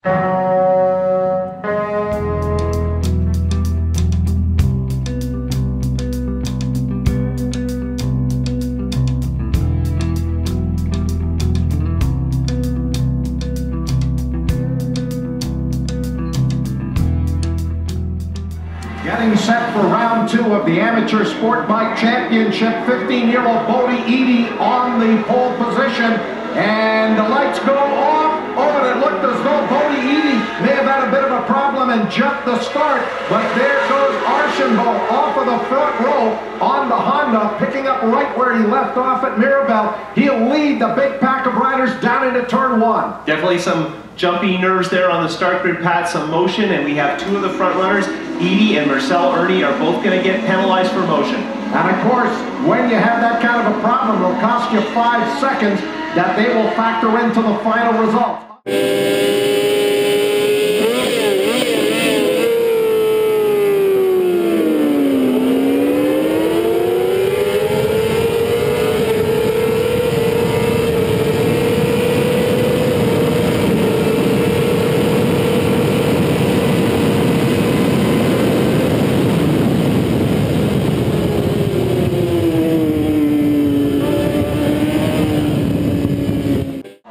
Getting set for round 2 of the Amateur Sport Bike Championship, 15-year-old Bodie Edie on the pole position, and the lights go off. Oh, and it looked as though Bodie Edie may have had a bit of a problem and jumped the start, but there goes ARCHAMBAULT off of the front row on the Honda, picking up right where he left off at Mirabel. He'll lead the big pack of riders down into turn 1. Definitely some jumpy nerves there on the start grid pad, some motion, and we have 2 of the front runners, Edie and Marcel Irnie, are both going to get penalized for motion. And of course, when you have that kind of a problem, it'll cost you 5 seconds that they will factor into the final result.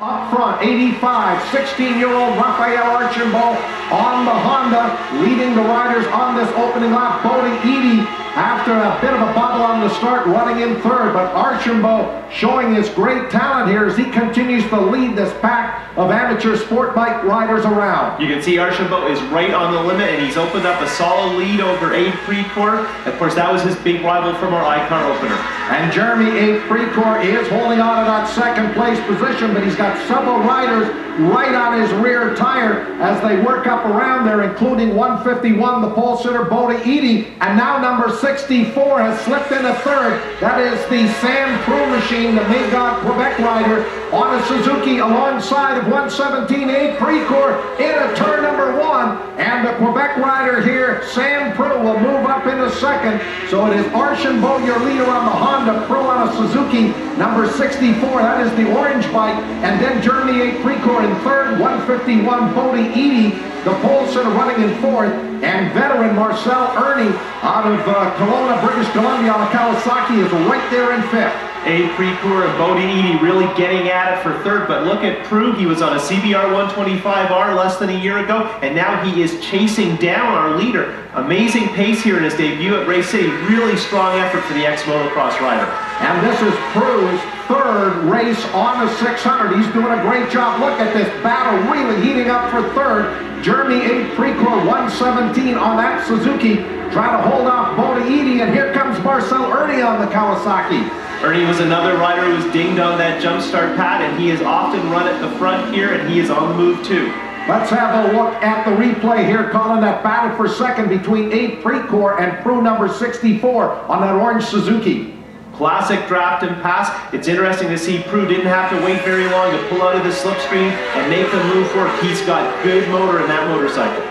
Up front, 85, 16-year-old RAPHAEL ARCHAMBAULT on the Honda, leading the riders on this opening lap. Bodie Edie, after a bit of a bubble on the start, running in third, but ARCHAMBAULT showing his great talent here as he continues to lead this pack of amateur sport bike riders around. You can see ARCHAMBAULT is right on the limit, and he's opened up a solid lead over Abe Precourt. Of course, that was his big rival from our ICAR opener. And Jeremy Abe Precourt is holding on to that second place position, but he's got several riders right on his rear tire as they work up around there, including 151, the pole sitter Bodie Edie, and now number 64 has slipped into third. That is the Samual Proulx machine, the Magog Quebec rider, on a Suzuki alongside of 117 Abe Precourt into turn number 1, and the Quebec rider here, Samual Proulx, will move up into second. So it is ARCHAMBAULT, your leader on the Honda, Proulx on a Suzuki, number 64, that is the orange bike, and then Jeremy Abe Precourt in third, 151 Bodie Edie, the pole sitter running in fourth, and veteran Marcel Irnie out of Kelowna, British Columbia on a Kawasaki is right there in fifth. Abe Precourt and Bodie Edie really getting at it for third, but look at Proulx. He was on a CBR 125R less than a year ago, and now he is chasing down our leader. Amazing pace here in his debut at Racecity. Really strong effort for the ex-motocross rider. And this is Proux's third race on the 600. He's doing a great job. Look at this battle really heating up for third. Jeremy Abe Precourt, 117 on that Suzuki, trying to hold off Bodie Edie, and here comes Marcel Irnie on the Kawasaki. Irnie was another rider who was dinged on that jump start pad, and he has often run at the front here, and he is on the move too. Let's have a look at the replay here, calling that battle for second between Abe Precourt and Proulx number 64 on that orange Suzuki. Classic draft and pass. It's interesting to see Proulx didn't have to wait very long to pull out of the slipstream and make the move work. He's got good motor in that motorcycle.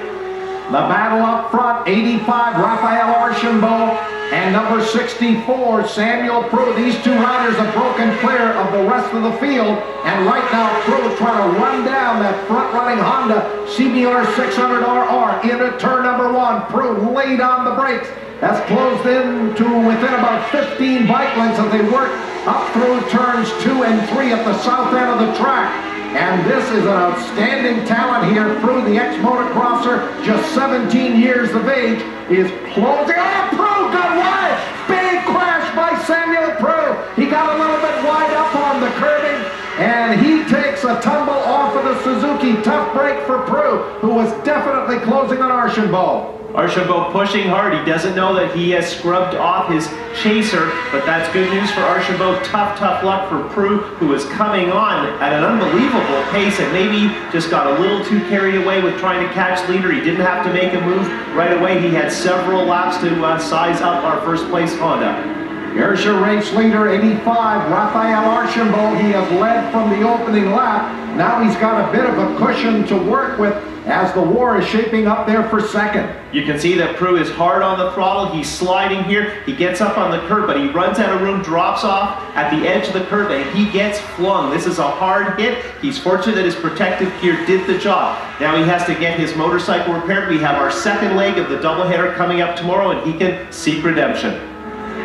The battle up front, 85 RAPHAEL ARCHAMBAULT and number 64 Samual Proulx. These two riders have broken clear of the rest of the field, and right now Proulx trying to run down that front-running Honda CBR 600RR into turn number 1. Proulx laid on the brakes. That's closed in to within about 15 bike lengths as they work up through turns 2 and 3 at the south end of the track. And this is an outstanding talent here. Proulx, the ex-motocrosser, just 17 years of age, is closing. Oh, Proulx got wide! Big crash by Samual Proulx. He got a little bit wide up on the curbing, and he takes a tumble off of the Suzuki. Tough break for Proulx, who was definitely closing on ARCHAMBAULT. ARCHAMBAULT pushing hard. He doesn't know that he has scrubbed off his chaser, but that's good news for ARCHAMBAULT. Tough luck for Proulx, who is coming on at an unbelievable pace and maybe just got a little too carried away with trying to catch leader. He didn't have to make a move right away. He had several laps to size up our first place Honda. Here's your race leader, 85, Raphael Archambault. He has led from the opening lap. Now he's got a bit of a cushion to work with as the war is shaping up there for second. You can see that Proulx is hard on the throttle. He's sliding here. He gets up on the curb, but he runs out of room, drops off at the edge of the curb, and he gets flung. This is a hard hit. He's fortunate that his protective gear did the job. Now he has to get his motorcycle repaired. We have our second leg of the doubleheader coming up tomorrow, and he can seek redemption.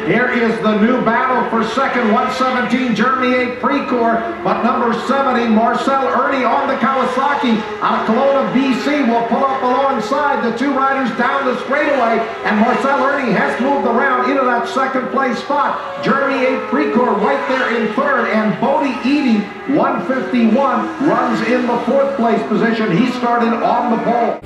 Here is the new battle for second, 117, Jeremy Precourt, but number 70, Marcel Irnie on the Kawasaki out of Kelowna, BC, will pull up alongside the two riders down the straightaway, and Marcel Irnie has moved around into that second place spot. Jeremy Precourt right there in third, and Bodie Edie, 151, runs in the fourth place position. He started on the pole.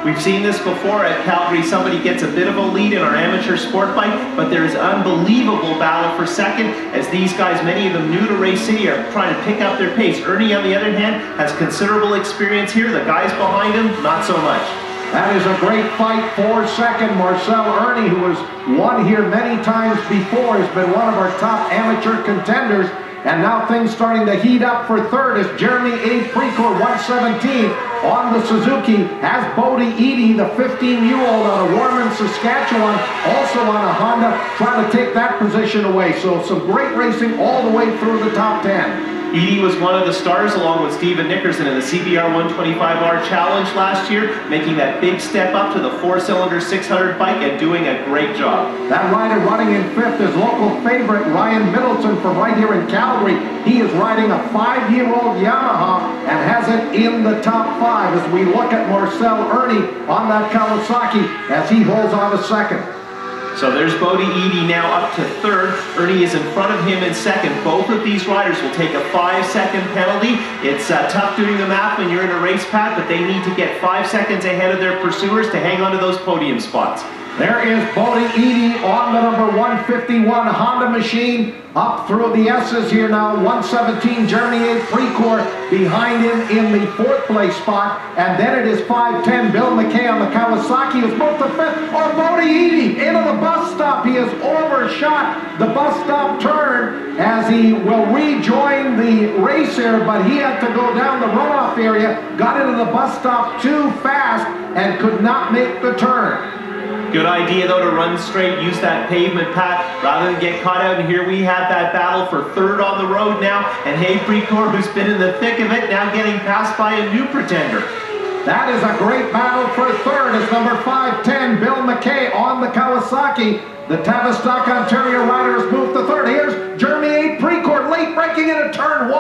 We've seen this before at Calgary. Somebody gets a bit of a lead in our amateur sport bike, but there is unbelievable battle for second as these guys, many of them new to Racecity, are trying to pick up their pace. Irnie, on the other hand, has considerable experience here. The guys behind him, not so much. That is a great fight for second. Marcel Irnie, who has won here many times before, has been one of our top amateur contenders. And now things starting to heat up for third as Jeremy Precourt, 117, on the Suzuki, has Bodie Edie, the 15-year-old out of Warman, Saskatchewan, also on a Honda, trying to take that position away. So some great racing all the way through the top 10. Edie was one of the stars along with Steven Nickerson in the CBR 125R Challenge last year, making that big step up to the four-cylinder 600 bike and doing a great job. That rider running in fifth is local favorite Ryan Middleton from right here in Calgary. He is riding a 5-year-old Yamaha and has it in the top 5 as we look at Marcel Irnie on that Kawasaki as he holds on to second. So there's Bodie Edie now up to third. Irnie is in front of him in second. Both of these riders will take a 5-second penalty. It's tough doing the math when you're in a race path, but they need to get 5 seconds ahead of their pursuers to hang on to those podium spots. There is Bodie Edie on the number 151 Honda machine. Up through the S's here now. 117 Jeremy Precourt behind him in the fourth place spot. And then it is 510 Bill McKay on the Kawasaki who's moved to fifth. Oh, Bodie Edie into the bus stop. He has overshot the bus stop turn as he will rejoin the race here, but he had to go down the runoff area, got into the bus stop too fast and could not make the turn. Good idea, though, to run straight, use that pavement path rather than get caught out. And here we have that battle for third on the road now. And hey, Precourt, who's been in the thick of it, now getting passed by a new pretender. That is a great battle for third as number 510, Bill McKay on the Kawasaki. The Tavistock, Ontario rider has moved to third. Here's Jeremy Precourt late braking into turn 1.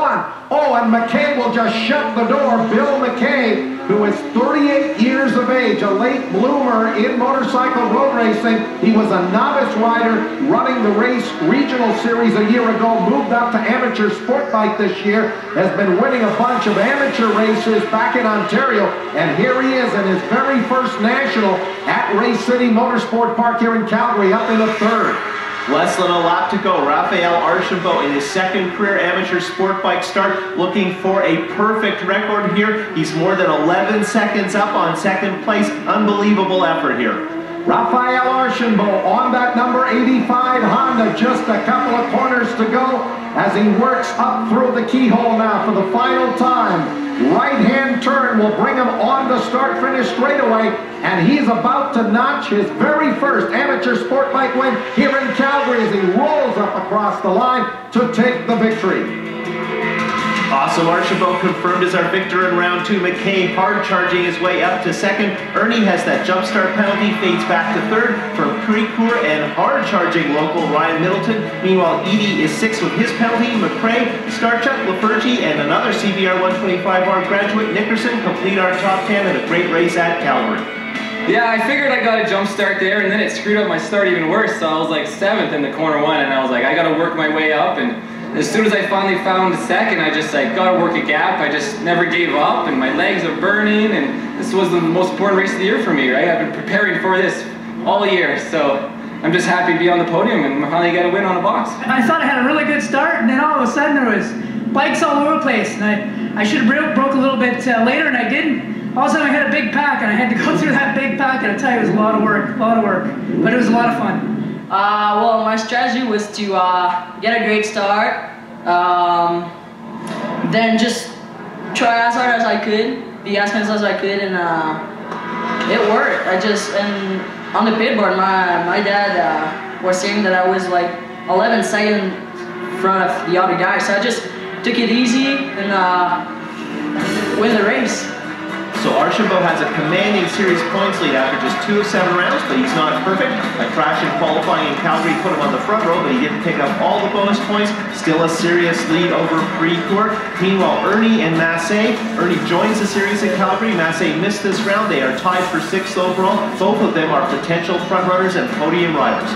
Oh, and McKay will just shut the door. Bill McKay, who is 38 years of age, a late bloomer in motorcycle road racing. He was a novice rider running the race regional series a year ago, moved up to amateur sport bike this year, has been winning a bunch of amateur races back in Ontario, and here he is in his very first national at Racecity Motorsport Park here in Calgary, up in the third. Less than a lap to go. Raphael Archambault in his second career amateur sport bike start, looking for a perfect record here. He's more than 11 seconds up on second place. Unbelievable effort here. Raphael Archambault on that number 85 Honda, just a couple of corners to go as he works up through the keyhole now for the final time. Right-hand turn will bring him on the start-finish straightaway, and he's about to notch his very first amateur sport bike win here in Calgary as he rolls up across the line to take the victory. Awesome. Archambault confirmed as our victor in round 2. McKay hard charging his way up to second. Irnie has that jump start penalty, fades back to third for Precourt and hard charging local Ryan Middleton. Meanwhile, Edie is sixth with his penalty. McCrae, Starchuk, Lafergie, and another CBR 125R graduate, Nickerson, complete our top 10 in a great race at Calgary. Yeah, I figured I got a jump start there, and then it screwed up my start even worse. So I was like 7th in the corner 1, and I was like, I got to work my way up. And as soon as I finally found the second, I just like got to work a gap. I just never gave up, and my legs are burning, and this was the most important race of the year for me, right? I've been preparing for this all year, so I'm just happy to be on the podium and finally get a win on a box. I thought I had a really good start, and then all of a sudden there was bikes all over the place, and I should have broke a little bit later, and I didn't. All of a sudden I had a big pack, and I had to go through that big pack, and I tell you, it was a lot of work, but it was a lot of fun. Well, my strategy was to get a great start, then just try as hard as I could, be as fast as I could, and it worked. And on the pit board, my dad was saying that I was like 11 seconds in front of the other guy, so I just took it easy and win the race. So Archambault has a commanding series points lead after just 2 of 7 rounds, but he's not perfect. A crash in qualifying in Calgary put him on the front row, but he didn't pick up all the bonus points. Still a serious lead over Precourt. Meanwhile, Irnie and MCKAY. Irnie joins the series in Calgary. MCKAY missed this round. They are tied for 6th overall. Both of them are potential front runners and podium riders.